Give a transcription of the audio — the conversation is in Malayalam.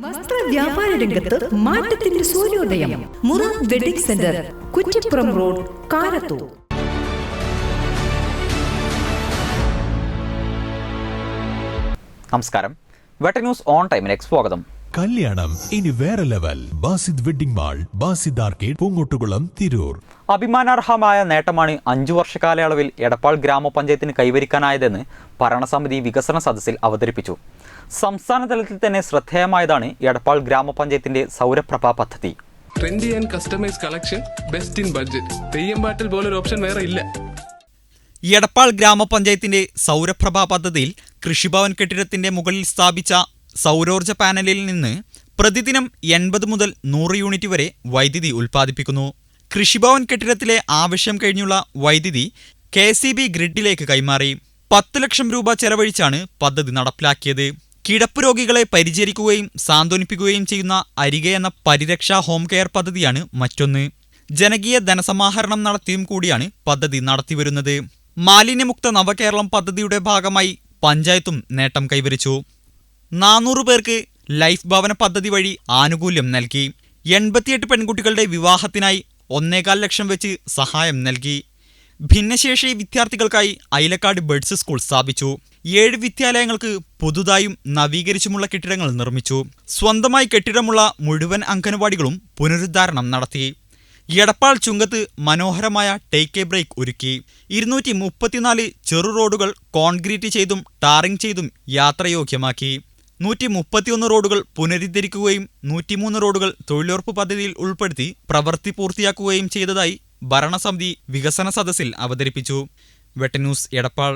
വസ്ത്ര വ്യാപാര രംഗത്ത് മാറ്റത്തിന്റെ സൂര്യോദയം. Murad wedding centre, Kuttippuram road, Karathur. നമസ്കാരം. വെട്ട ന്യൂസ് ഓൺ ടൈമിലേക്ക് സ്വാഗതം. കല്യാണം ഇനി വേറെ level. Basid wedding mall, Basid arcade, Poongottukulam, Tirur. അഭിമാനാർഹമായ നേട്ടമാണ് 5 വർഷ കാലയളവിൽ എടപ്പാൾ ഗ്രാമപഞ്ചായത്തിന് കൈവരിക്കാനായതെന്ന് ഭരണസമിതി വികസന സദസ്സിൽ അവതരിപ്പിച്ചു. സംസ്ഥാന തലത്തിൽ തന്നെ ശ്രദ്ധേയമായതാണ് എടപ്പാൾ ഗ്രാമപഞ്ചായത്തിന്റെ സൗരപ്രഭ പദ്ധതി. Trendy and customise collection, best in budget. Theyyam പാട്ടിൽ പോലൊരു ഓപ്ഷൻ വേറെ ഇല്ല. എടപ്പാൾ ഗ്രാമപഞ്ചായത്തിന്റെ സൗരപ്രഭ പദ്ധതിയിൽ കൃഷിഭവൻ കെട്ടിടത്തിന്റെ മുകളിൽ സ്ഥാപിച്ച സൗരോർജ്ജ പാനലിൽ നിന്ന് പ്രതിദിനം 80 മുതൽ 100 യൂണിറ്റ് വരെ വൈദ്യുതി ഉൽപ്പാദിപ്പിക്കുന്നു. കൃഷിഭവൻ കെട്ടിടത്തിലെ ആവശ്യം കഴിഞ്ഞുള്ള വൈദ്യുതി KCB ഗ്രിഡിലേക്ക് കൈമാറി 10 ലക്ഷം രൂപ ചെലവഴിച്ചാണ് പദ്ധതി നടപ്പിലാക്കിയത്. കിടപ്പ് രോഗികളെ പരിചരിക്കുകയും സാന്ത്വനിപ്പിക്കുകയും ചെയ്യുന്ന അരികെ എന്ന പരിരക്ഷാ ഹോം കെയർ പദ്ധതിയാണ് മറ്റൊന്ന്. ജനകീയ ധനസമാഹരണം നടത്തിയും കൂടിയാണ് പദ്ധതി നടത്തിവരുന്നത്. മാലിന്യമുക്ത നവകേരളം പദ്ധതിയുടെ ഭാഗമായി പഞ്ചായത്തും നേട്ടം കൈവരിച്ചു. 400 പേർക്ക് ലൈഫ് ഭവന പദ്ധതി വഴി ആനുകൂല്യം നൽകി. 88 പെൺകുട്ടികളുടെ വിവാഹത്തിനായി 1.25 ലക്ഷം വെച്ച് സഹായം നൽകി. ഭിന്നശേഷി വിദ്യാർത്ഥികൾക്കായി അയിലക്കാട് ബഡ്സ് സ്കൂൾ സ്ഥാപിച്ചു. 7 വിദ്യാലയങ്ങൾക്ക് പുതുതായും നവീകരിച്ചുമുള്ള കെട്ടിടങ്ങൾ നിർമ്മിച്ചു. സ്വന്തമായി കെട്ടിടമുള്ള മുഴുവൻ അംഗനവാടികളും പുനരുദ്ധാരണം നടത്തി. എടപ്പാൾ ചുങ്കത്ത് മനോഹരമായ ടേക്ക് എ ബ്രേക്ക് ഒരുക്കി. 234 ചെറു റോഡുകൾ കോൺക്രീറ്റ് ചെയ്തും ടാറിംഗ് ചെയ്തും യാത്രയോഗ്യമാക്കി. 131 റോഡുകൾ പുനരുദ്ധരിക്കുകയും 103 റോഡുകൾ തൊഴിലുറപ്പ് പദ്ധതിയിൽ ഉൾപ്പെടുത്തി പ്രവൃത്തി പൂർത്തിയാക്കുകയും ചെയ്തതായി ഭരണസമിതി വികസന സദസ്സിൽ അവതരിപ്പിച്ചു. വെട്ട ന്യൂസ്, എടപ്പാൾ.